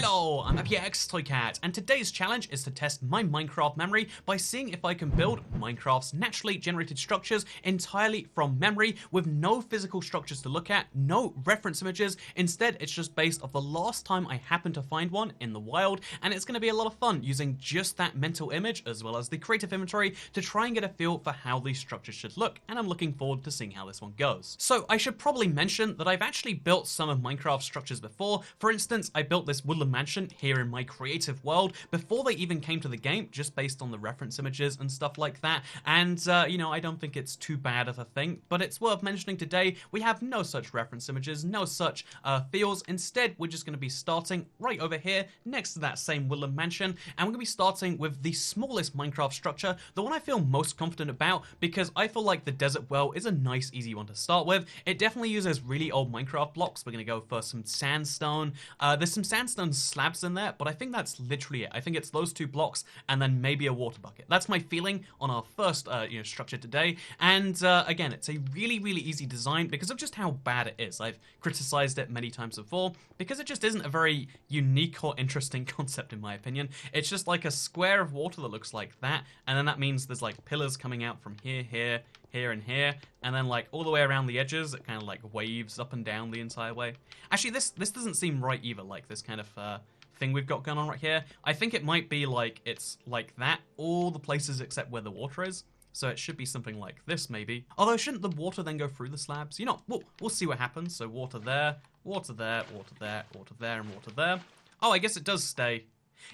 Hello, I'm Toycat, and today's challenge is to test my Minecraft memory by seeing if I can build Minecraft's naturally generated structures entirely from memory with no physical structures to look at, no reference images. Instead, it's just based off the last time I happened to find one in the wild, and it's going to be a lot of fun using just that mental image as well as the creative inventory to try and get a feel for how these structures should look, and I'm looking forward to seeing how this one goes. So I should probably mention that I've actually built some of Minecraft's structures before. For instance, I built this woodland mansion here in my creative world before they even came to the game, just based on the reference images and stuff like that. And, you know, I don't think it's too bad of a thing, but it's worth mentioning today we have no such reference images, no such feels. Instead, we're just going to be starting right over here next to that same woodland mansion, and we're going to be starting with the smallest Minecraft structure, the one I feel most confident about, because I feel like the desert well is a nice, easy one to start with. It definitely uses really old Minecraft blocks. We're going to go for some sandstone. There's some sandstone slabs in there, but I think that's literally it. I think it's those two blocks and then maybe a water bucket. That's my feeling on our first structure today. And again, it's a really, really easy design because of just how bad it is. I've criticized it many times before because it just isn't a very unique or interesting concept in my opinion. It's just like a square of water that looks like that, and then that means there's like pillars coming out from here, here, and here, and then like all the way around the edges it kind of like waves up and down the entire way. Actually, this doesn't seem right either, like this kind of thing we've got going on right here. I think it might be like it's like that all the places except where the water is. So it should be something like this, maybe. Although, shouldn't the water then go through the slabs? You know, we'll see what happens. So water there, water there, water there, water there, and water there. Oh, I guess it does stay.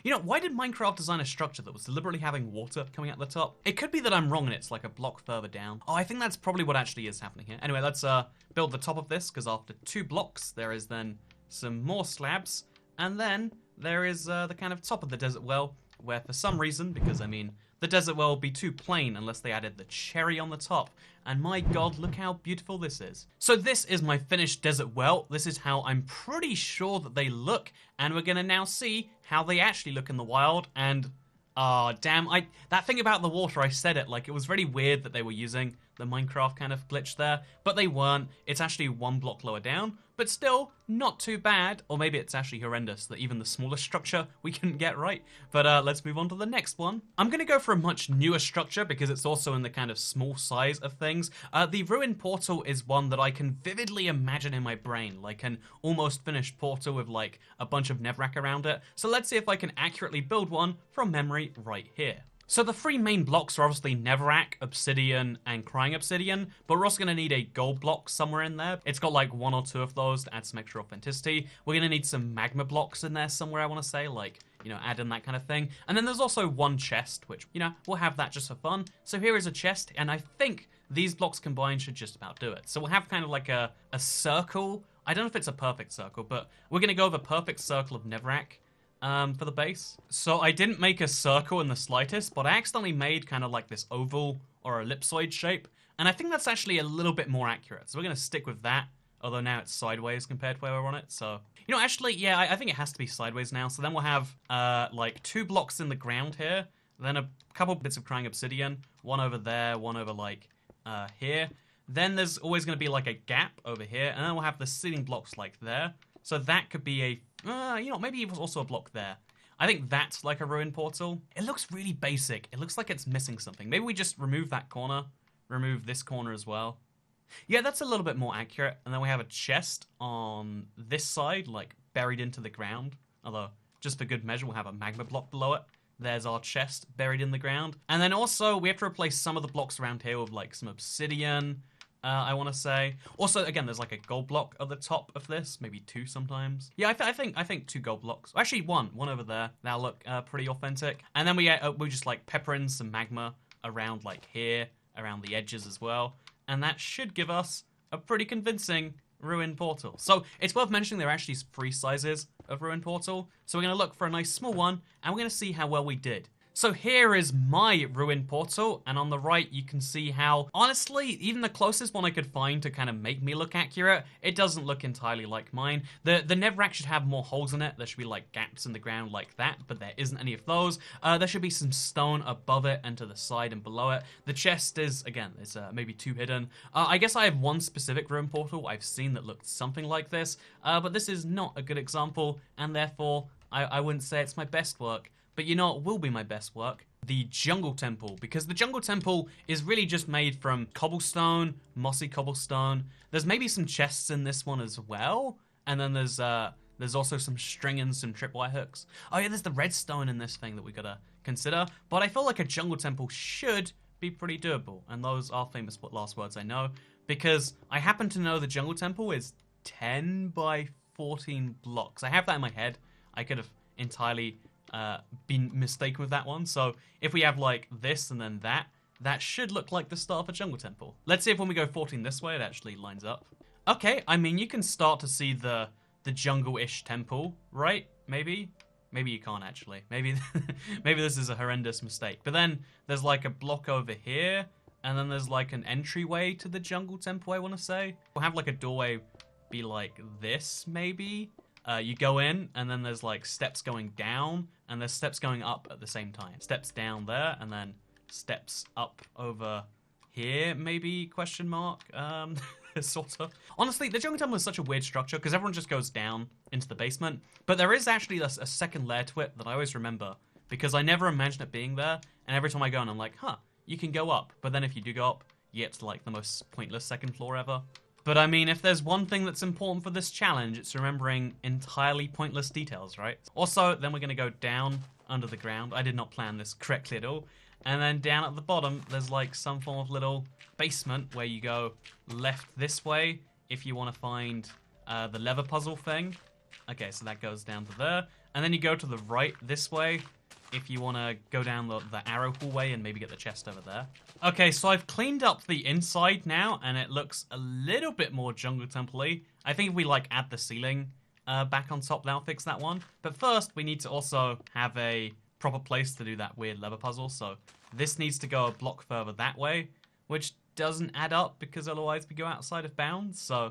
You know, why did Minecraft design a structure that was deliberately having water coming out the top? It could be that I'm wrong and it's like a block further down. Oh, I think that's probably what actually is happening here. Anyway, let's build the top of this, because after 2 blocks, there is then some more slabs. And then there is the kind of top of the desert well, where for some reason, because I mean, the desert well would be too plain unless they added the cherry on the top. And my god, look how beautiful this is. So this is my finished desert well. This is how I'm pretty sure that they look. And we're going to now see how they actually look in the wild. And, damn, that thing about the water, I said it, like, it was very weird that they were using the Minecraft kind of glitch there. But they weren't. It's actually 1 block lower down. But still, not too bad. Or maybe it's actually horrendous that even the smallest structure we couldn't get right. But let's move on to the next one. I'm going to go for a much newer structure because it's also in the kind of small size of things. The ruined portal is one that I can vividly imagine in my brain, like an almost finished portal with like a bunch of netherrack around it. So let's see if I can accurately build one from memory right here. So the 3 main blocks are obviously netherrack, obsidian, and crying obsidian, but we're also going to need a gold block somewhere in there. It's got like 1 or 2 of those to add some extra authenticity. We're going to need some magma blocks in there somewhere, I want to say, like, you know, add in that kind of thing. And then there's also 1 chest, which, you know, we'll have that just for fun. So here is a chest, and I think these blocks combined should just about do it. So we'll have kind of like a circle. I don't know if it's a perfect circle, but we're going to go with a perfect circle of netherrack. For the base. So I didn't make a circle in the slightest, but I accidentally made kind of like this oval or ellipsoid shape, and I think that's actually a little bit more accurate. So we're going to stick with that, although now it's sideways compared to where we're on it. So, you know, actually, yeah, I think it has to be sideways now. So then we'll have like 2 blocks in the ground here, then a couple bits of crying obsidian, 1 over there, 1 over like here. Then there's always going to be like a gap over here, and then we'll have the ceiling blocks like there. So that could be a, you know, maybe it was also a block there. I think that's like a ruined portal. It looks really basic. It looks like it's missing something. Maybe we just remove that corner, remove this corner as well. Yeah, that's a little bit more accurate. And then we have a chest on this side, like buried into the ground. Although, just for good measure, we'll have a magma block below it. There's our chest buried in the ground. And then also, we have to replace some of the blocks around here with like some obsidian, I want to say. Also, again, there's like a gold block at the top of this, maybe 2 sometimes. Yeah, I think 2 gold blocks. Actually, one over there. That'll look pretty authentic. And then we just like pepper in some magma around like here, around the edges as well, and that should give us a pretty convincing ruined portal. So it's worth mentioning there are actually 3 sizes of ruined portal. So we're gonna look for a nice small one, and we're gonna see how well we did. So here is my ruined portal, and on the right you can see how, honestly, even the closest one I could find to kind of make me look accurate, it doesn't look entirely like mine. The netherrack should have more holes in it. There should be like gaps in the ground like that, but there isn't any of those. There should be some stone above it and to the side and below it. The chest is, again, it's maybe too hidden. I guess I have one specific ruined portal I've seen that looked something like this, but this is not a good example, and therefore I wouldn't say it's my best work, but you know what will be my best work? The Jungle Temple, because the Jungle Temple is really just made from cobblestone, mossy cobblestone. There's maybe some chests in this one as well, and then there's also some string and some tripwire hooks. Oh yeah, there's the redstone in this thing that we gotta consider, but I feel like a Jungle Temple should be pretty doable, and those are famous last words I know, because I happen to know the Jungle Temple is 10 by 14 blocks. I have that in my head. I could have entirely been mistaken with that one. So if we have like this and then that should look like the start of a Jungle Temple. Let's see if when we go 14 this way, it actually lines up. Okay, I mean, you can start to see the jungle-ish temple, right? Maybe you can't actually. Maybe this is a horrendous mistake. But then there's like a block over here, and then there's like an entryway to the Jungle Temple, I want to say. We'll have like a doorway be like this, maybe. You go in, and then there's like steps going down, and there's steps going up at the same time. Steps down there, and then steps up over here, maybe, question mark, sort of. Honestly, the Jungle Temple is such a weird structure, because everyone just goes down into the basement, but there is actually a second layer to it that I always remember, because I never imagined it being there, and every time I go in, I'm like, huh, you can go up, but then if you do go up, you get to like the most pointless second floor ever. But I mean, if there's one thing that's important for this challenge, it's remembering entirely pointless details, right? Also, then we're going to go down under the ground. I did not plan this correctly at all. And then down at the bottom, there's like some form of little basement where you go left this way if you want to find the lever puzzle thing. Okay, so that goes down to there. And then you go to the right this way if you want to go down the arrow hallway and maybe get the chest over there. Okay, so I've cleaned up the inside now, and it looks a little bit more Jungle Temple-y. I think if we, like, add the ceiling back on top, that'll fix that one. But first, we need to also have a proper place to do that weird lever puzzle, so this needs to go a block further that way, which doesn't add up because otherwise we go outside of bounds, so...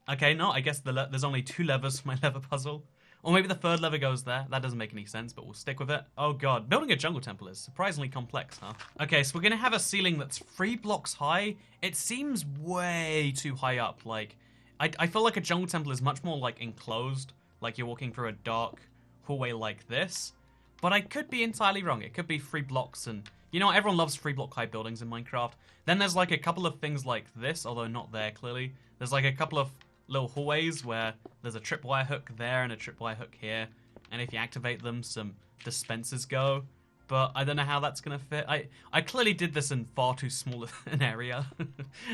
Okay, no, I guess there's only 2 levers for my lever puzzle. Or maybe the third lever goes there. That doesn't make any sense, but we'll stick with it. Oh god, building a Jungle Temple is surprisingly complex, huh? Okay, so we're gonna have a ceiling that's 3 blocks high. It seems way too high up. Like, I feel like a Jungle Temple is much more, like, enclosed. Like you're walking through a dark hallway like this. But I could be entirely wrong. It could be 3 blocks and... You know, everyone loves 3 block high buildings in Minecraft. Then there's, like, a couple of things like this, although not there, clearly. There's, like, a couple of little hallways where there's a tripwire hook there and a tripwire hook here, and if you activate them, some dispensers go, but I don't know how that's gonna fit. I clearly did this in far too small an area.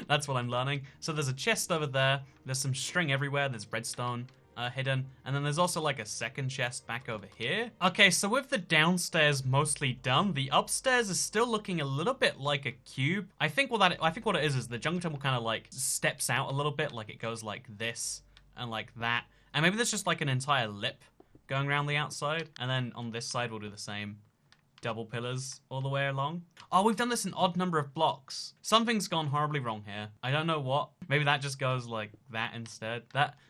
That's what I'm learning. So there's a chest over there, there's some string everywhere, there's redstone hidden, and then there's also like a second chest back over here. Okay, so with the downstairs mostly done, the upstairs is still looking a little bit like a cube. I think what it is the Jungle Temple kind of like steps out a little bit, like it goes like this and like that, and maybe there's just like an entire lip going around the outside, and then on this side we'll do the same. Double pillars all the way along. Oh, we've done this an odd number of blocks. Something's gone horribly wrong here. I don't know what. Maybe that just goes like that instead.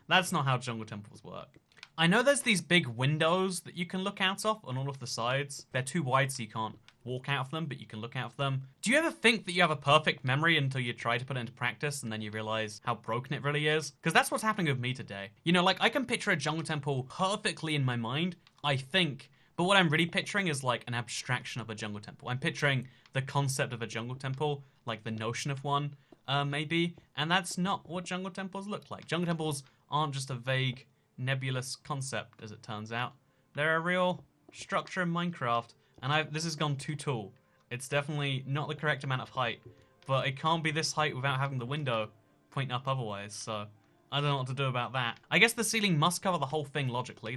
That's not how Jungle Temples work. I know there's these big windows that you can look out of on all of the sides. They're too wide so you can't walk out of them, but you can look out of them. Do you ever think that you have a perfect memory until you try to put it into practice and then you realize how broken it really is? Because that's what's happening with me today. You know, like I can picture a Jungle Temple perfectly in my mind, I think. But what I'm really picturing is like an abstraction of a Jungle Temple. I'm picturing the concept of a Jungle Temple, like the notion of one, maybe. And that's not what Jungle Temples look like. Jungle Temples aren't just a vague, nebulous concept, as it turns out. They're a real structure in Minecraft. And this has gone too tall. It's definitely not the correct amount of height. But it can't be this height without having the window point up otherwise. So I don't know what to do about that. I guess the ceiling must cover the whole thing logically.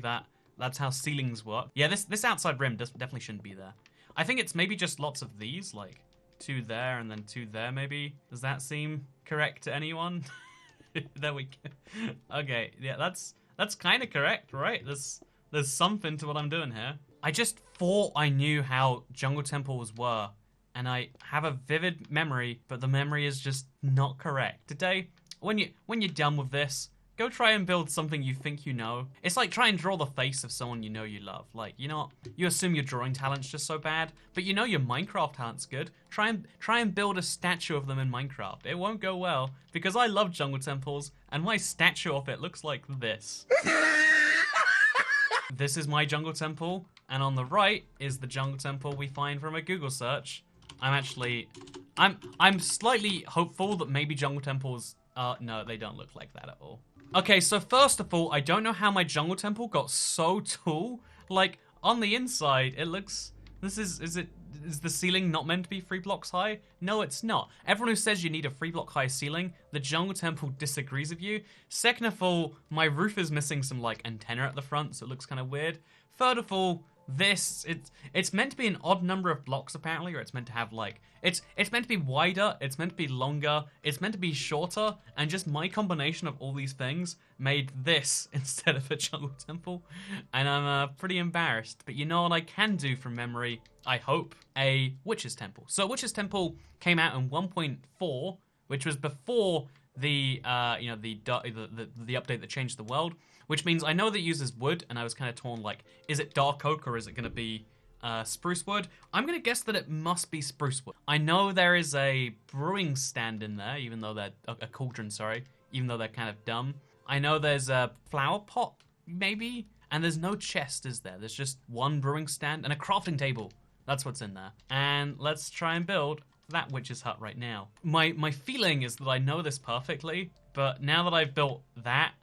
That's how ceilings work. Yeah, this outside rim definitely shouldn't be there. I think it's maybe just lots of these, like 2 there and then 2 there maybe. Does that seem correct to anyone? There we go. Okay, yeah, that's kind of correct, right? There's something to what I'm doing here. I just thought I knew how Jungle Temples were, and I have a vivid memory, but the memory is just not correct. Today, when you're done with this, go try and build something you think you know. It's like try and draw the face of someone you know you love. Like, you know what? You assume your drawing talent's just so bad, but you know your Minecraft talent's good. Try and build a statue of them in Minecraft. It won't go well, because I love Jungle Temples, and my statue of it looks like this. This is my jungle temple, and on the right is the jungle temple we find from a Google search. I'm slightly hopeful that maybe jungle temples, no, they don't look like that at all. Okay, so first of all, I don't know how my jungle temple got so tall. Like, on the inside, it looks, is the ceiling not meant to be 3 blocks high? No, it's not. Everyone who says you need a 3 block high ceiling, the jungle temple disagrees with you. Second of all, my roof is missing some, like, antenna at the front, so it looks kind of weird. Third of all, it's meant to be an odd number of blocks apparently, or it's meant to have like it's meant to be wider, it's meant to be longer, it's meant to be shorter, and just my combination of all these things made this instead of a jungle temple, and I'm pretty embarrassed. But you know what I can do from memory? I hope a witch's temple. So witch's temple came out in 1.4, which was before the the update that changed the world. Which means I know that it uses wood, and I was kind of torn, like, is it dark oak or is it going to be spruce wood? I'm going to guess that it must be spruce wood. I know there is a brewing stand in there, even though they're, a cauldron, sorry, even though they're kind of dumb. I know there's a flower pot, maybe, and there's no chest, is there? There's just one brewing stand and a crafting table. That's what's in there. And let's try and build that witch's hut right now. My feeling is that I know this perfectly, but now that I've built that,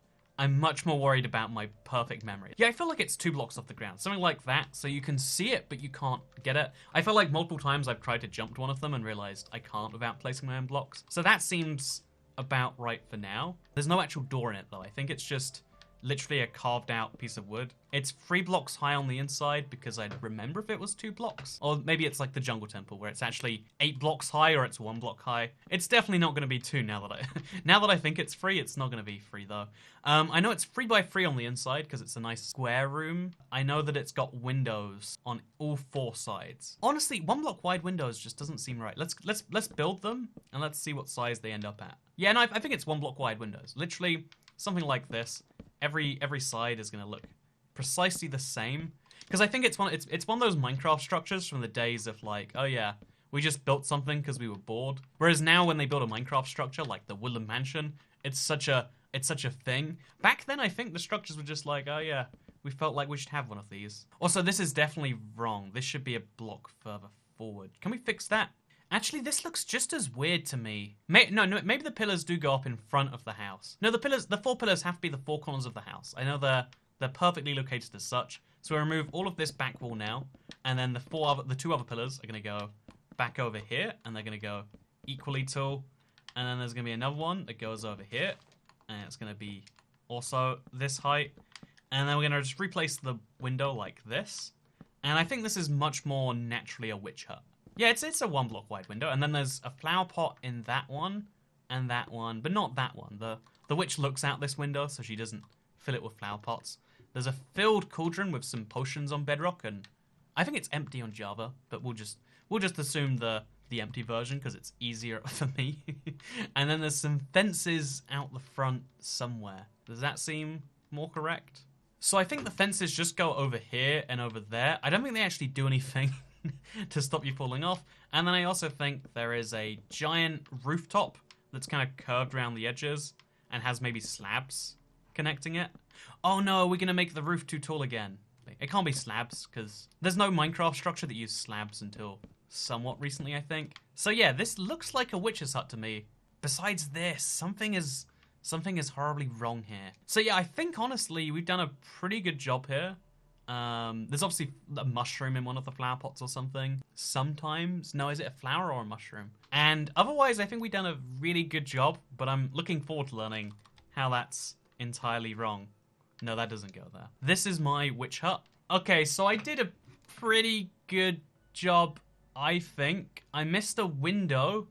I'm much more worried about my perfect memory. Yeah, I feel like it's 2 blocks off the ground. Something like that, so you can see it, but you can't get it. I feel like multiple times I've tried to jump to one of them and realized I can't without placing my own blocks. So that seems about right for now. There's no actual door in it, though. I think it's just literally a carved out piece of wood. It's 3 blocks high on the inside because I'd remember if it was 2 blocks. Or maybe it's like the jungle temple where it's actually 8 blocks high or it's 1 block high. It's definitely not going to be 2 now that now that I think it's 3, it's not going to be 3 though. I know it's 3 by 3 on the inside because it's a nice square room. I know that it's got windows on all 4 sides. Honestly, 1 block wide windows just doesn't seem right. Let's build them and let's see what size they end up at. Yeah, no, I think it's 1 block wide windows. Literally something like this. Every side is going to look precisely the same, because I think it's one of those Minecraft structures from the days of like, oh yeah, we just built something because we were bored. Whereas now when they build a Minecraft structure like the Woodland Mansion, it's such a thing. Back then I think the structures were just like, oh yeah, we felt like we should have one of these. Also, this is definitely wrong. This should be a block further forward. Can we fix that? Actually, this looks just as weird to me. No, maybe the pillars do go up in front of the house. No, the 4 pillars have to be the 4 corners of the house. I know they're perfectly located as such. So we remove all of this back wall now, and then the 2 other pillars are going to go back over here, and they're going to go equally tall. And then there's going to be another one that goes over here, and it's going to be also this height. And then we're going to just replace the window like this. And I think this is much more naturally a witch hut. Yeah, it's a 1 block wide window, and then there's a flower pot in that one, and that one, but not that one. The witch looks out this window, so she doesn't fill it with flower pots. There's a filled cauldron with some potions on Bedrock, and I think it's empty on Java, but we'll just assume the empty version because it's easier for me. And then there's some fences out the front somewhere. Does that seem more correct? So I think the fences just go over here and over there. I don't think they actually do anything to stop you falling off. And then I also think there is a giant rooftop that's kind of curved around the edges and has maybe slabs connecting it. Oh no, we're gonna make the roof too tall again. It can't be slabs because there's no Minecraft structure that used slabs until somewhat recently, I think. So yeah, this looks like a witch's hut to me. Besides this, something is horribly wrong here. So yeah, I think honestly we've done a pretty good job here. There's obviously a mushroom in one of the flower pots or something. Sometimes. No, is it a flower or a mushroom? And otherwise, I think we've done a really good job, but I'm looking forward to learning how that's entirely wrong. No, that doesn't go there. This is my witch hut. Okay, so I did a pretty good job, I think. I missed a window.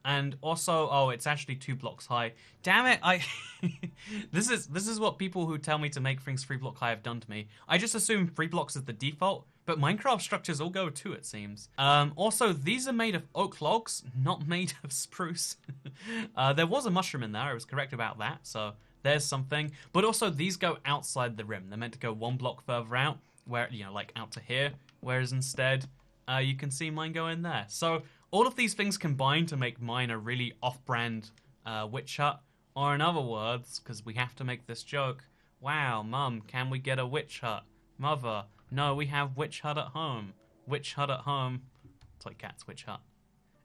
And also, oh, it's actually 2 blocks high. Damn it, this is what people who tell me to make things 3 block high have done to me. I just assume 3 blocks is the default, but Minecraft structures all go 2, it seems. Also, these are made of oak logs, not made of spruce. There was a mushroom in there, I was correct about that, so there's something. But also, these go outside the rim. They're meant to go 1 block further out, where, you know, like out to here, whereas instead, you can see mine go in there. So all of these things combine to make mine a really off-brand witch hut. Or in other words, because we have to make this joke, wow, Mum, can we get a witch hut? Mother. No, we have witch hut at home. Witch hut at home. Toy Cat's witch hut.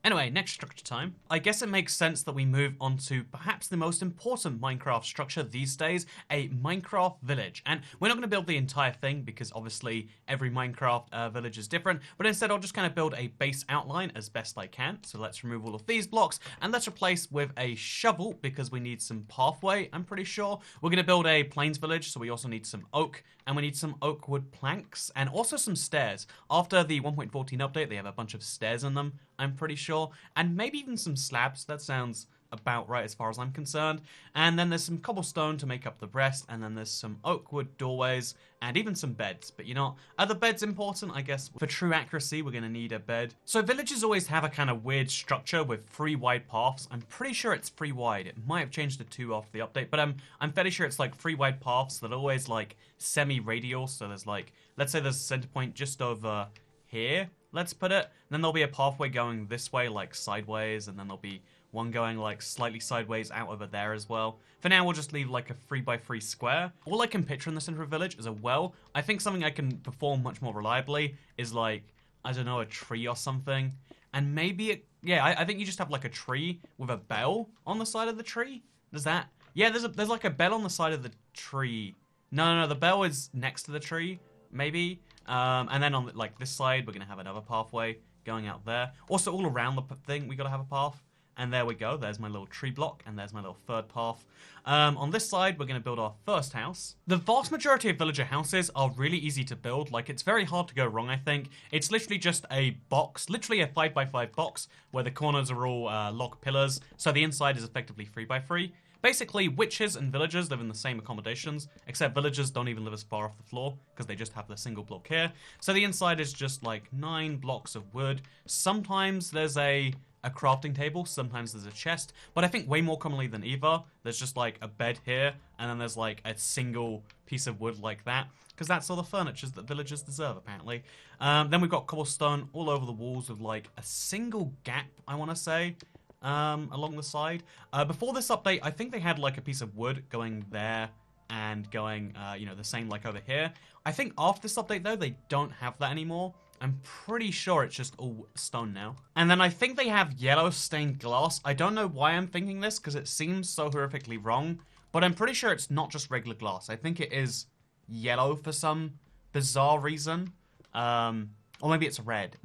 Anyway, next structure time. I guess it makes sense that we move on to perhaps the most important Minecraft structure these days, a Minecraft village. And we're not going to build the entire thing because obviously every Minecraft village is different, but instead I'll just kind of build a base outline as best I can. So let's remove all of these blocks and let's replace with a shovel because we need some pathway, I'm pretty sure. We're going to build a plains village, so we also need some oak and we need some oak wood planks and also some stairs. After the 1.14 update, they have a bunch of stairs in them, I'm pretty sure. And maybe even some slabs. That sounds about right as far as I'm concerned. And then there's some cobblestone to make up the rest. And then there's some oak wood doorways and even some beds. But you know, are the beds important? I guess for true accuracy, we're going to need a bed. So villages always have a kind of weird structure with 3 wide paths. I'm pretty sure it's 3 wide. It might have changed to 2 after the update, but I'm fairly sure it's like 3 wide paths that are always like semi-radial. So there's like, let's say there's a center point just over here, let's put it. And then there'll be a pathway going this way, like sideways, and then there'll be one going like slightly sideways out over there as well. For now, we'll just leave like a 3x3 square. All I can picture in the center of a village is a well. I think something I can perform much more reliably is like, I don't know, a tree or something. And maybe it, yeah, I think you just have like a tree with a bell on the side of the tree. Does that? Yeah, there's like a bell on the side of the tree. No, the bell is next to the tree, maybe. And then on like this side, we're going to have another pathway going out there. Also, all around the thing, we got to have a path. And there we go. There's my little tree block, and there's my little third path. On this side, we're going to build our first house. The vast majority of villager houses are really easy to build. Like, it's very hard to go wrong, I think. It's literally just a box, literally a 5x5 box, where the corners are all log pillars, so the inside is effectively 3x3. Basically, witches and villagers live in the same accommodations, except villagers don't even live as far off the floor, because they just have the single block here. So the inside is just like 9 blocks of wood. Sometimes there's a crafting table, sometimes there's a chest, but I think way more commonly than either, there's just like a bed here, and then there's like a single piece of wood like that, because that's all the furniture that villagers deserve, apparently. Then we've got cobblestone all over the walls with like a single gap, I want to say, along the side. Before this update, I think they had like a piece of wood going there and going, you know, the same like over here. I think after this update, though, they don't have that anymore. I'm pretty sure it's just all stone now. And then I think they have yellow stained glass. I don't know why I'm thinking this, because it seems so horrifically wrong, but I'm pretty sure it's not just regular glass. I think it is yellow for some bizarre reason. Or maybe it's red.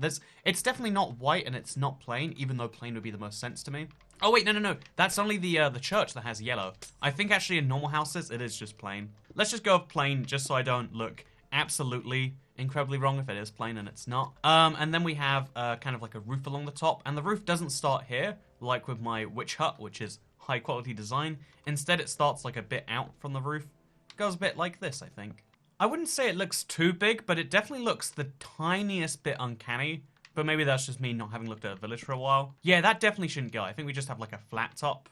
It's definitely not white, and it's not plain, even though plain would be the most sense to me. Oh wait, no. That's only the church that has yellow. I think actually in normal houses, it is just plain. Let's just go with plain, just so I don't look absolutely incredibly wrong if it is plain and it's not. And then we have kind of like a roof along the top, and the roof doesn't start here, like with my witch hut, which is high quality design. Instead, it starts like a bit out from the roof. It goes a bit like this, I think. I wouldn't say it looks too big, but it definitely looks the tiniest bit uncanny. But maybe that's just me not having looked at a village for a while. Yeah, that definitely shouldn't go. I think we just have like a flat top.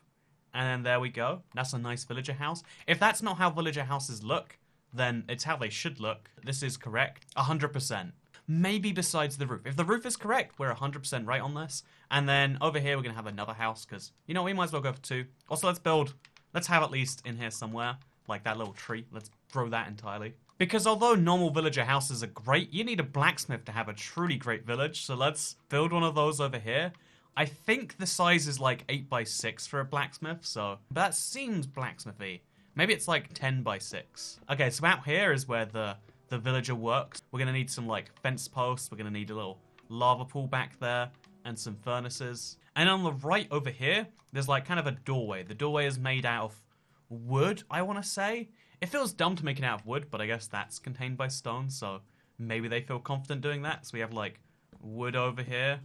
And then there we go. That's a nice villager house. If that's not how villager houses look, then it's how they should look. This is correct. 100%. Maybe besides the roof. If the roof is correct, we're 100% right on this. And then over here, we're going to have another house because, you know, we might as well go for 2. Also, let's have at least in here somewhere, like that little tree. Let's throw that entirely. Because although normal villager houses are great, you need a blacksmith to have a truly great village. So let's build one of those over here. I think the size is like 8x6 for a blacksmith, so that seems blacksmithy. Maybe it's like 10x6. Okay, so out here is where the villager works. We're gonna need some like fence posts. We're gonna need a little lava pool back there and some furnaces. And on the right over here, there's like kind of a doorway. The doorway is made out of wood, I want to say. It feels dumb to make it out of wood, but I guess that's contained by stone, so maybe they feel confident doing that. So we have like wood over here,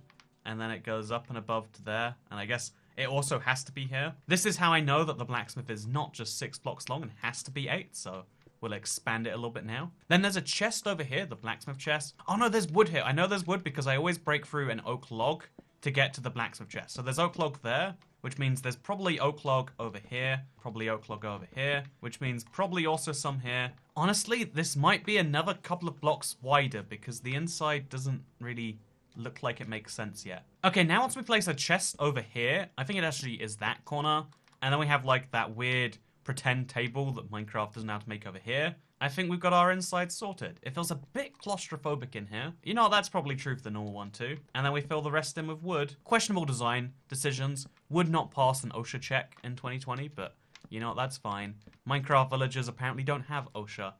and then it goes up and above to there, and I guess it also has to be here. This is how I know that the blacksmith is not just 6 blocks long and has to be 8, so we'll expand it a little bit now. Then there's a chest over here, the blacksmith chest. Oh no, there's wood here. I know there's wood because I always break through an oak log to get to the blacksmith chest. So there's oak log there, which means there's probably oak log over here, probably oak log over here, which means probably also some here. Honestly, this might be another couple of blocks wider because the inside doesn't really look like it makes sense yet. Okay, now once we place a chest over here, I think it actually is that corner, and then we have like that weird pretend table that Minecraft doesn't know how to make over here. I think we've got our inside sorted. It feels a bit claustrophobic in here. You know, that's probably true for the normal one too. And then we fill the rest in with wood. Questionable design decisions. Would not pass an OSHA check in 2020, but you know, that's fine. Minecraft villagers apparently don't have OSHA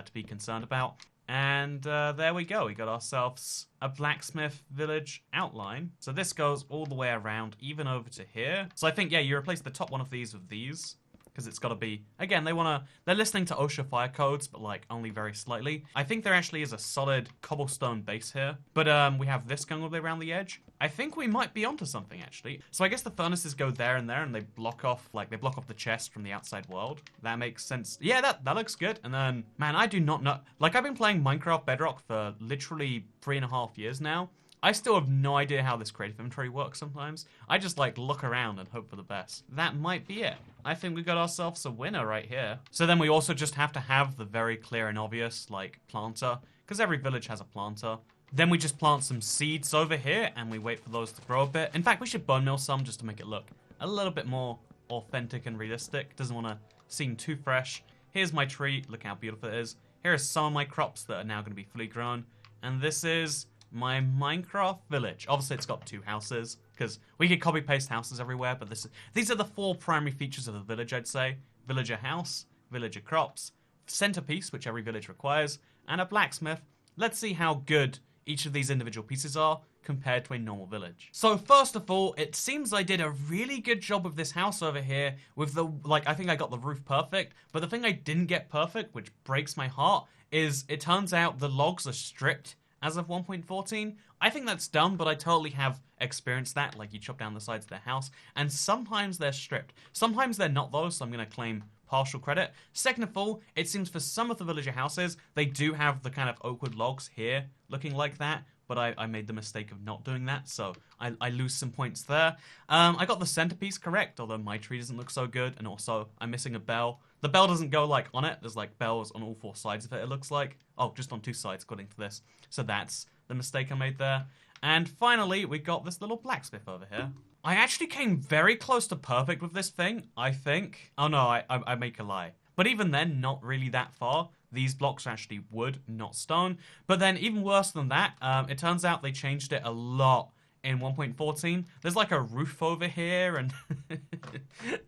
to be concerned about. And there we go. We got ourselves a blacksmith village outline. So this goes all the way around, even over to here. So I think, yeah, you replace the top one of these with these. Because it's got to be, again, they're listening to OSHA fire codes, but like only very slightly. I think there actually is a solid cobblestone base here, but we have this going all the way around the edge. I think we might be onto something actually. So I guess the furnaces go there and there, and they block off the chest from the outside world. That makes sense. Yeah, that looks good. And then, man, I do not know. Like, I've been playing Minecraft Bedrock for literally 3.5 years now. I still have no idea how this creative inventory works sometimes. I just like look around and hope for the best. That might be it. I think we got ourselves a winner right here. So then we also just have to have the very clear and obvious like planter, because every village has a planter. Then we just plant some seeds over here and we wait for those to grow a bit. In fact, we should bone mill some just to make it look a little bit more authentic and realistic. Doesn't want to seem too fresh. Here's my tree. Look how beautiful it is. Here are some of my crops that are now going to be fully grown. And this is my Minecraft village. Obviously, it's got 2 houses, because we could copy-paste houses everywhere, but these are the 4 primary features of a village, I'd say. Villager house, villager crops, centerpiece, which every village requires, and a blacksmith. Let's see how good each of these individual pieces are compared to a normal village. So first of all, it seems I did a really good job with this house over here with the, I think I got the roof perfect, but the thing I didn't get perfect, which breaks my heart, is it turns out the logs are stripped as of 1.14. I think that's dumb, but I totally have experienced that. Like, you chop down the sides of their house, and sometimes they're stripped. Sometimes they're not, though, so I'm going to claim partial credit. Second of all, it seems for some of the villager houses, they do have the kind of oak wood logs here looking like that, but I made the mistake of not doing that, so I lose some points there. I got the centerpiece correct, although my tree doesn't look so good, and also I'm missing a bell. The bell doesn't go, like, on it. There's, like, bells on all 4 sides of it, it looks like. Oh, just on 2 sides, according to this. So that's the mistake I made there. And finally, we got this little blacksmith over here. I actually came very close to perfect with this thing, I think. Oh, no, I make a lie. But even then, not really that far. These blocks are actually wood, not stone. But then, even worse than that, it turns out they changed it a lot in 1.14. There's, like, a roof over here, and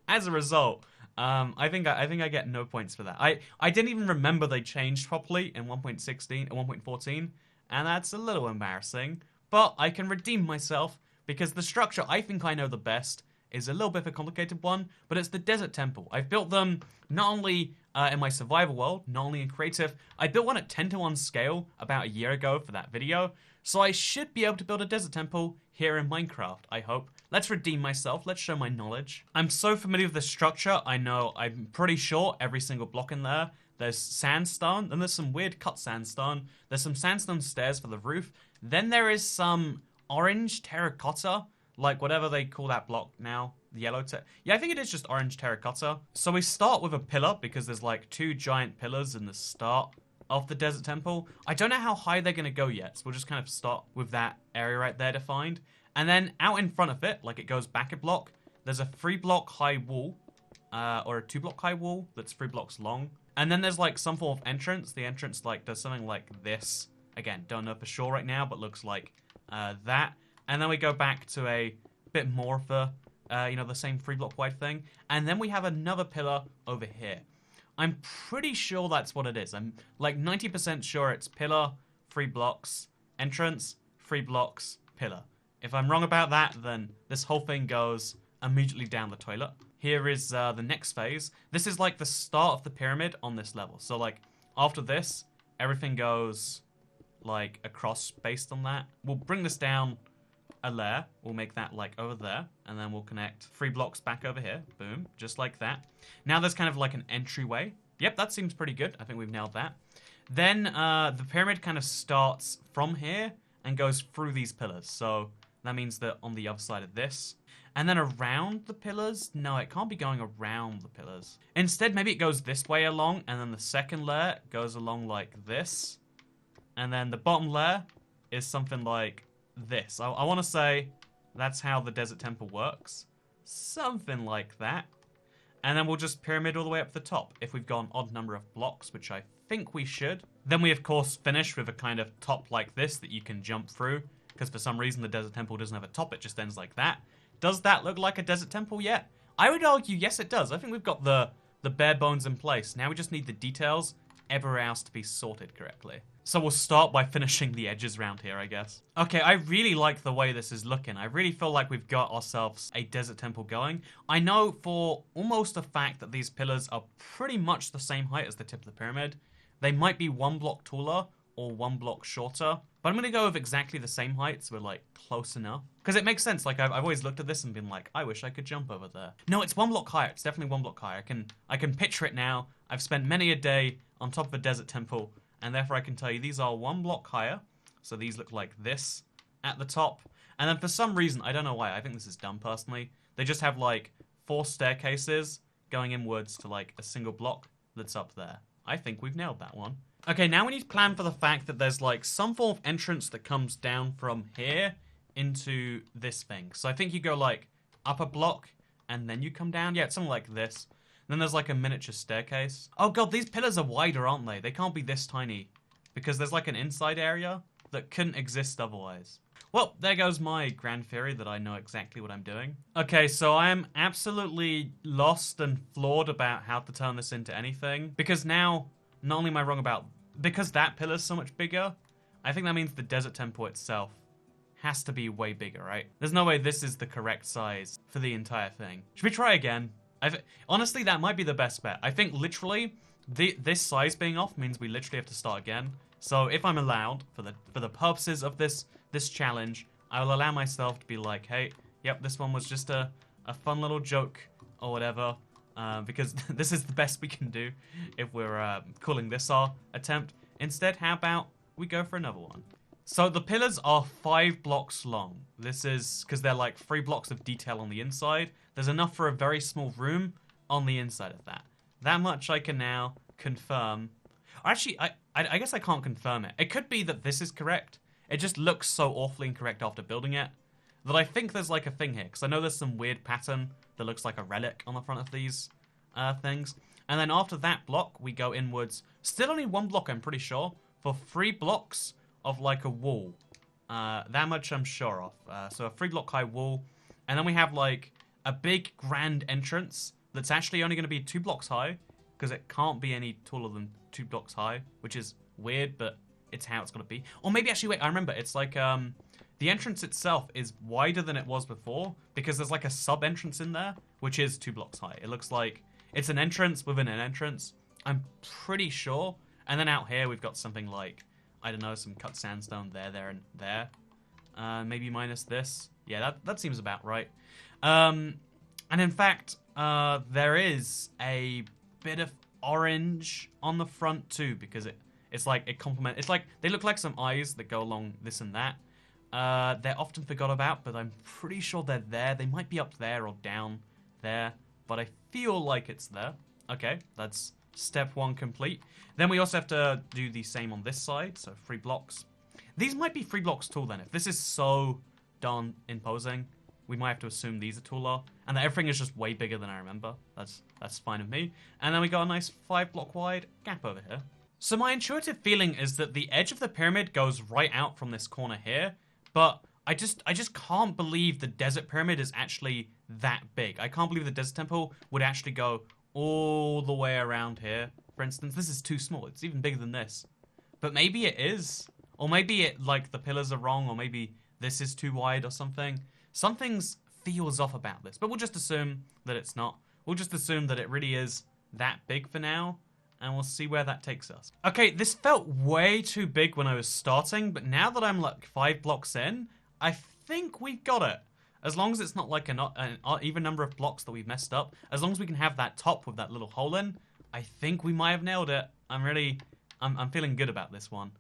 as a result, I think I get no points for that. I didn't even remember they changed properly in 1.16 and 1.14, and that's a little embarrassing. But I can redeem myself, because the structure I think I know the best is a little bit of a complicated one, but it's the desert temple. I've built them not only in my survival world, not only in creative. I built one at 10:1 scale about a year ago for that video, so I should be able to build a desert temple here in Minecraft, I hope. Let's redeem myself. Let's show my knowledge. I'm so familiar with this structure. I'm pretty sure every single block in there. There's sandstone, and there's some weird cut sandstone. There's some sandstone stairs for the roof. Then there is some orange terracotta, like whatever they call that block now. Yeah, I think it is just orange terracotta. So we start with a pillar, because there's like 2 giant pillars in the start of the desert temple. I don't know how high they're going to go yet, so we'll just kind of start with that area right there defined. And then out in front of it, like it goes back a block, there's a 3-block high wall, or a 2-block high wall that's 3 blocks long. And then there's like some form of entrance. The entrance like does something like this. Again, don't know for sure right now, but looks like that. And then we go back to a bit more of the, the same 3-block wide thing. And then we have another pillar over here. I'm pretty sure that's what it is. I'm like 90% sure it's pillar, 3 blocks, entrance, 3 blocks, pillar. If I'm wrong about that, then this whole thing goes immediately down the toilet. Here is the next phase. This is like the start of the pyramid on this level. So like after this, everything goes like across based on that. We'll bring this down a layer. We'll make that like over there, and then we'll connect 3 blocks back over here. Boom, just like that. Now there's kind of like an entryway. Yep, that seems pretty good. I think we've nailed that. Then the pyramid kind of starts from here and goes through these pillars. So that means that on the other side of this, and then around the pillars. No, it can't be going around the pillars. Instead, maybe it goes this way along, and then the second layer goes along like this. And then the bottom layer is something like this. I want to say that's how the desert temple works. Something like that. And then we'll just pyramid all the way up the top. If we've got an odd number of blocks, which I think we should. Then we, of course, finish with a kind of top like this that you can jump through, because for some reason the desert temple doesn't have a top, it just ends like that. Does that look like a desert temple yet? I would argue, yes, it does. I think we've got the bare bones in place. Now we just need the details, everywhere else to be sorted correctly. So we'll start by finishing the edges around here, I guess. Okay, I really like the way this is looking. I really feel like we've got ourselves a desert temple going. I know for almost a fact that these pillars are pretty much the same height as the tip of the pyramid. They might be 1 block taller or 1 block shorter, but I'm gonna go with exactly the same height, so we're like close enough. Because it makes sense, like I've always looked at this and been like, I wish I could jump over there. No, it's 1 block higher, it's definitely 1 block higher. I can picture it now. I've spent many a day on top of a desert temple, and therefore I can tell you these are 1 block higher. So these look like this at the top. And then for some reason, I don't know why, I think this is dumb personally, they just have like 4 staircases going inwards to like a single block that's up there. I think we've nailed that one. Okay, now we need to plan for the fact that there's like some form of entrance that comes down from here into this thing. So I think you go like up a block and then you come down. Yeah, it's something like this. And then there's like a miniature staircase. Oh god, these pillars are wider, aren't they? They can't be this tiny because there's like an inside area that couldn't exist otherwise. Well, there goes my grand theory that I know exactly what I'm doing. Okay, so I am absolutely lost and flawed about how to turn this into anything. Because now, not only am I wrong about... Because that pillar's so much bigger, I think that means the desert temple itself has to be way bigger, right? There's no way this is the correct size for the entire thing. Should we try again? Honestly, that might be the best bet. I think literally, this size being off means we literally have to start again. So if I'm allowed, for the purposes of this challenge, I will allow myself to be like, hey, yep, this one was just a fun little joke or whatever, because this is the best we can do if we're calling this our attempt. Instead, how about we go for another one? So the pillars are 5 blocks long. This is because they're like 3 blocks of detail on the inside. There's enough for a very small room on the inside of that. That much I can now confirm. Actually, I guess I can't confirm it. It could be that this is correct. It just looks so awfully incorrect after building it that I think there's like a thing here. Because I know there's some weird pattern that looks like a relic on the front of these things. And then after that block, we go inwards. Still only 1 block, I'm pretty sure. For 3 blocks of like a wall. That much I'm sure of. So a 3 block high wall. And then we have like a big grand entrance that's actually only going to be 2 blocks high. Because it can't be any taller than 2 blocks high. Which is weird, but it's how it's going to be. Or maybe actually, wait, I remember. It's like, the entrance itself is wider than it was before. Because there's like a sub-entrance in there, which is 2 blocks high. It looks like it's an entrance within an entrance. I'm pretty sure. And then out here, we've got something like, I don't know, some cut sandstone there, and there. Maybe minus this. Yeah, that seems about right. And in fact, there is a bit of orange on the front too, because it's like it complements. It's like they look like some eyes that go along this and that. They're often forgot about, but I'm pretty sure they're there. They might be up there or down there, but I feel like it's there. Okay, that's step 1 complete. Then we also have to do the same on this side, so 3 blocks. These might be 3 blocks tall then. If this is so darn imposing, we might have to assume these are taller, and that everything is just way bigger than I remember. That's fine with me. And then we got a nice 5 block wide gap over here. So my intuitive feeling is that the edge of the pyramid goes right out from this corner here, but I just can't believe the desert pyramid is actually that big. I can't believe the desert temple would actually go all the way around here. For instance, this is too small. It's even bigger than this. But maybe it is. Or maybe it, like, the pillars are wrong, or maybe this is too wide or something. Something feels off about this. But we'll just assume that it's not. We'll just assume that it really is that big for now, and we'll see where that takes us. Okay, this felt way too big when I was starting, but now that I'm, like, 5 blocks in, I think we've got it. As long as it's not like an even number of blocks that we've messed up, as long as we can have that top with that little hole in, I think we might have nailed it. I'm feeling good about this one.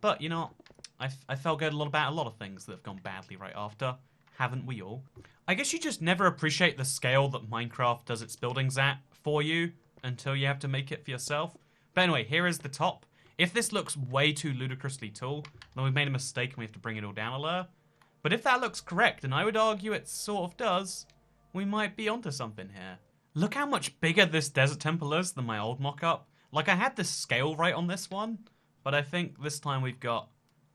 But, you know, I felt good about a lot of things that have gone badly right after. Haven't we all? I guess you just never appreciate the scale that Minecraft does its buildings at for you until you have to make it for yourself. But anyway, here is the top. If this looks way too ludicrously tall, then we've made a mistake and we have to bring it all down a layer. But if that looks correct, and I would argue it sort of does, we might be onto something here. Look how much bigger this desert temple is than my old mock-up. Like, I had the scale right on this one, but I think this time we've got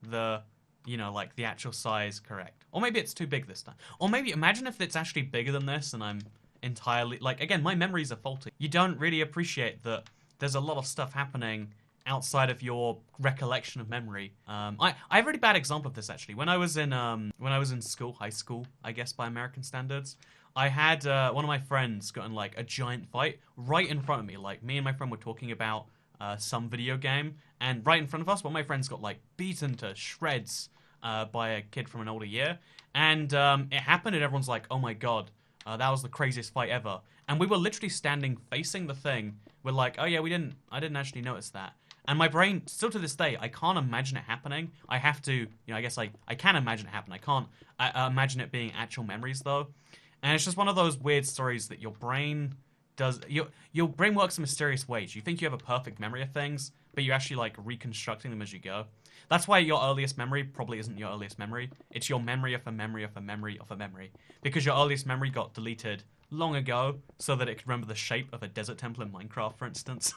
the, you know, like, the actual size correct. Or maybe it's too big this time. Or maybe, imagine if it's actually bigger than this and I'm entirely... Like, again, my memories are faulty. You don't really appreciate that there's a lot of stuff happening outside of your recollection of memory. I have a really bad example of this, actually. When I was in school, high school, I guess by American standards, I had one of my friends got in like a giant fight right in front of me. Like, me and my friend were talking about some video game, and right in front of us, one of my friends got like beaten to shreds by a kid from an older year. And it happened, and everyone's like, "Oh my god, that was the craziest fight ever." And we were literally standing facing the thing. We're like, "Oh yeah, I didn't actually notice that." And my brain, still to this day, I can't imagine it happening. I have to, you know, I guess I can imagine it happen. I can't imagine it being actual memories, though. And it's just one of those weird stories that your brain does... Your brain works in mysterious ways. You think you have a perfect memory of things, but you're actually, like, reconstructing them as you go. That's why your earliest memory probably isn't your earliest memory. It's your memory of a memory of a memory of a memory. Because your earliest memory got deleted long ago so that it could remember the shape of a desert temple in Minecraft, for instance.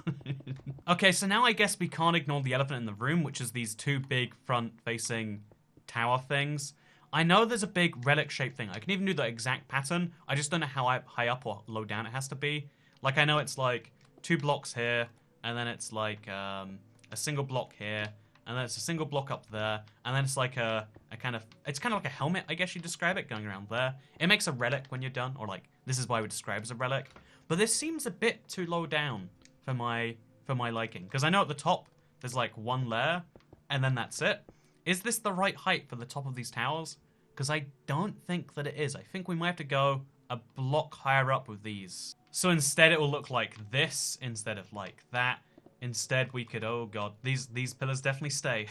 Okay, so now I guess we can't ignore the elephant in the room, which is these two big front-facing tower things. I know there's a big relic-shaped thing. I can even do the exact pattern. I just don't know how high up or low down it has to be. Like, I know it's like 2 blocks here, and then it's like a single block here, and then it's a single block up there, and then it's like it's kind of like a helmet, I guess you describe it, going around there. It makes a relic when you're done, or like, this is why we describe as a relic. But this seems a bit too low down for my liking, because I know at the top there's like 1 layer, and then that's it. Is this the right height for the top of these towers? Because I don't think that it is. I think we might have to go a block higher up with these. So instead it will look like this instead of like that. Instead we could, oh god, these pillars definitely stay.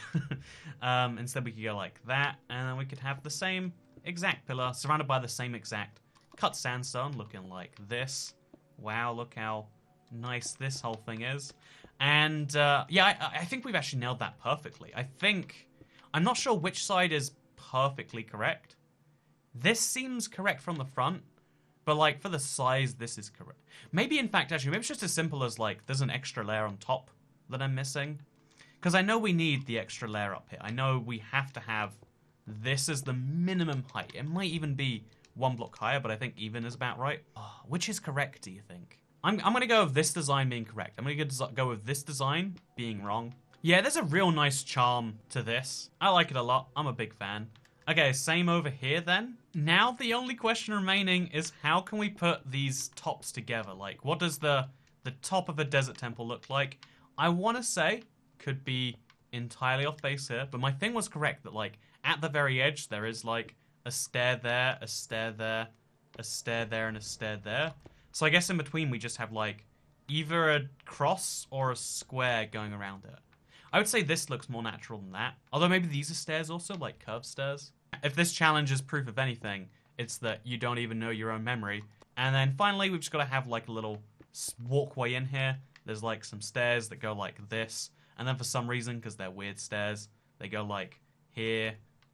Instead we could go like that, and then we could have the same exact pillar surrounded by the same exact cut sandstone looking like this. Wow, look how nice this whole thing is. And yeah, I think we've actually nailed that perfectly. I'm not sure which side is perfectly correct. This seems correct from the front, but like for the size, this is correct. Maybe in fact, actually, maybe it's just as simple as like there's an extra layer on top that I'm missing. Because I know we need the extra layer up here. I know we have to have this as the minimum height. It might even be 1 block higher, but I think even is about right. Oh, which is correct, do you think? I'm going to go with this design being correct. I'm going to go with this design being wrong. Yeah, there's a real nice charm to this. I like it a lot. I'm a big fan. Okay, same over here then. Now the only question remaining is how can we put these tops together? Like, what does the top of a desert temple look like? I want to say could be entirely off base here, but my thing was correct that like at the very edge there is like a stair there, a stair there, a stair there, and a stair there. So I guess in between we just have like either a cross or a square going around it. I would say this looks more natural than that. Although maybe these are stairs also, like curved stairs. If this challenge is proof of anything, it's that you don't even know your own memory. And then finally, we've just got to have like a little walkway in here. There's like some stairs that go like this. And then for some reason, because they're weird stairs, they go like here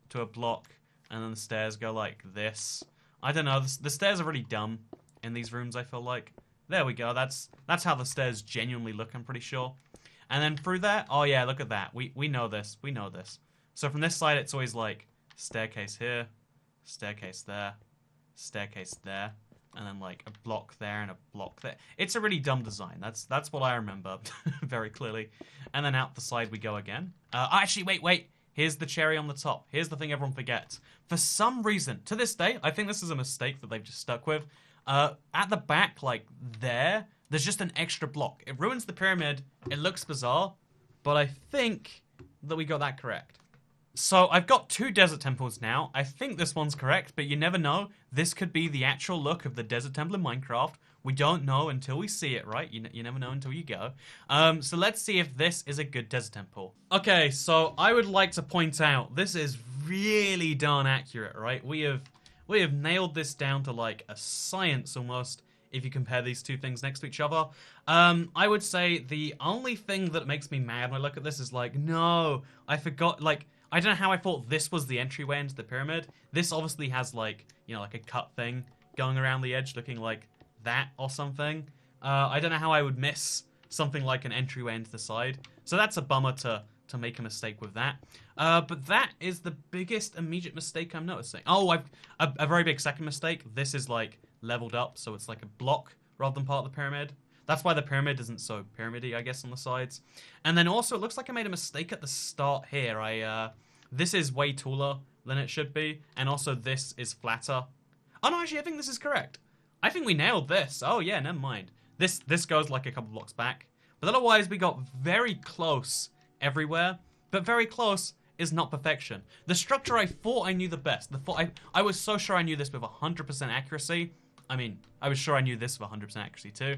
to a block. And then the stairs go like this. I don't know, the stairs are really dumb in these rooms, I feel like. There we go, that's how the stairs genuinely look, I'm pretty sure. And then through that, oh yeah, look at that. We know this. We know this. So from this side, it's always like staircase here, staircase there, staircase there, and then like a block there and a block there. It's a really dumb design. That's what I remember very clearly. And then out the side we go again. Actually, wait. Here's the cherry on the top. Here's the thing everyone forgets. For some reason, to this day, I think this is a mistake that they've just stuck with. At the back, like there's just an extra block. It ruins the pyramid. It looks bizarre, but I think that we got that correct. So I've got 2 desert temples now. I think this one's correct, but you never know. This could be the actual look of the desert temple in Minecraft. We don't know until we see it, right? You never know until you go. So let's see if this is a good desert temple. Okay, so I would like to point out, this is really darn accurate, right? We have nailed this down to like a science almost. If you compare these 2 things next to each other. I would say the only thing that makes me mad when I look at this is like, no, I forgot, like, I don't know how I thought this was the entryway into the pyramid. This obviously has like, you know, like a cut thing going around the edge looking like that or something. I don't know how I would miss something like an entryway into the side. So that's a bummer to make a mistake with that. But that is the biggest immediate mistake I'm noticing. Oh, I've a very big second mistake. This is like leveled up, so it's like a block rather than part of the pyramid. That's why the pyramid isn't so pyramidy, I guess, on the sides. And then also, it looks like I made a mistake at the start here. This is way taller than it should be, and also this is flatter. Oh no, actually, I think this is correct. I think we nailed this. Oh yeah, never mind. This goes like a couple blocks back. But otherwise, we got very close everywhere, but very close is not perfection. The structure I thought I knew the best. I was so sure I knew this with 100% accuracy. I mean, I was sure I knew this with 100% accuracy too.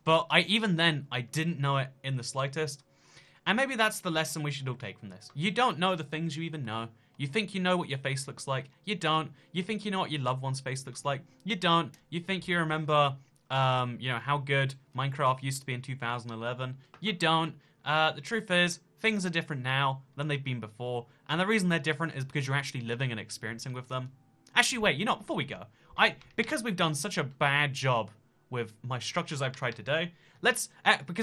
But even then, I didn't know it in the slightest. And maybe that's the lesson we should all take from this. You don't know the things you even know. You think you know what your face looks like. You don't. You think you know what your loved one's face looks like. You don't. You think you remember, you know, how good Minecraft used to be in 2011. You don't. The truth is, things are different now than they've been before. And the reason they're different is because you're actually living and experiencing with them. Actually, wait, you know, before we go, because we've done such a bad job with my structures I've tried today, because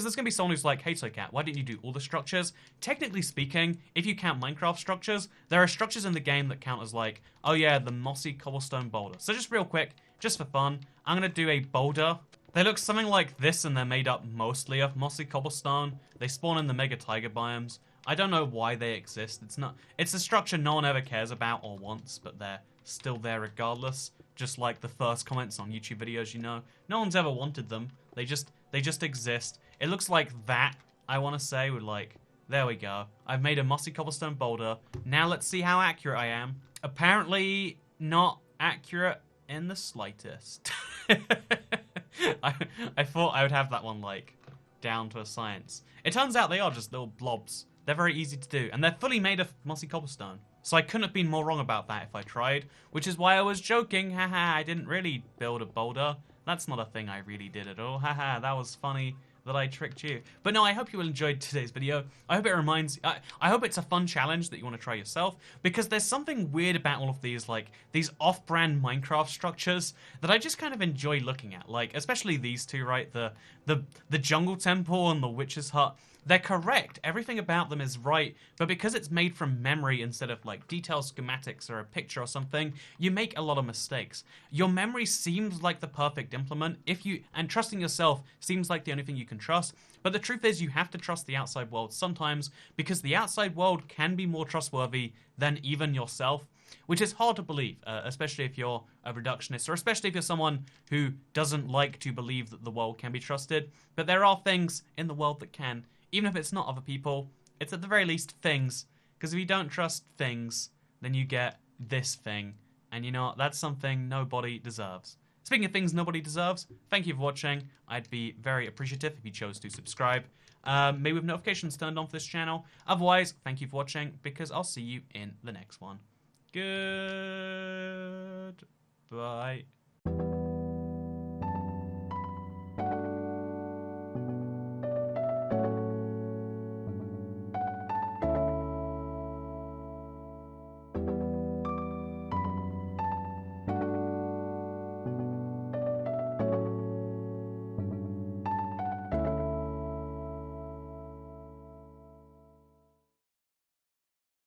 there's going to be someone who's like, hey Toycat, why didn't you do all the structures? Technically speaking, if you count Minecraft structures, there are structures in the game that count as like, oh yeah, the mossy cobblestone boulder. So just real quick, just for fun, I'm going to do a boulder. They look something like this, and they're made up mostly of mossy cobblestone. They spawn in the mega taiga biomes. I don't know why they exist. It's a structure no one ever cares about or wants, but they're still there regardless. Just like the first comments on YouTube videos, you know. No one's ever wanted them. They just exist. It looks like that, I want to say, with like, there we go. I've made a mossy cobblestone boulder. Now let's see how accurate I am. Apparently not accurate in the slightest. I thought I would have that one like down to a science. It turns out they are just little blobs. They're very easy to do, and they're fully made of mossy cobblestone. So I couldn't have been more wrong about that if I tried, which is why I was joking. Haha, I didn't really build a boulder. That's not a thing I really did at all. Haha, that was funny that I tricked you. But no, I hope you enjoyed today's video. I hope it I hope it's a fun challenge that you want to try yourself, because there's something weird about all of these, like, these off-brand Minecraft structures that I just kind of enjoy looking at. Like, especially these two, right? The jungle temple and the witch's hut. They're correct. Everything about them is right, but because it's made from memory instead of like detailed schematics or a picture or something, you make a lot of mistakes. Your memory seems like the perfect implement and trusting yourself seems like the only thing you can trust, but the truth is you have to trust the outside world sometimes, because the outside world can be more trustworthy than even yourself, which is hard to believe, especially if you're a reductionist, or especially if you're someone who doesn't like to believe that the world can be trusted. But there are things in the world that can. Even if it's not other people, it's at the very least things. Because if you don't trust things, then you get this thing. And you know what? That's something nobody deserves. Speaking of things nobody deserves, thank you for watching. I'd be very appreciative if you chose to subscribe. Maybe with notifications turned on for this channel. Otherwise, thank you for watching, because I'll see you in the next one. Goodbye.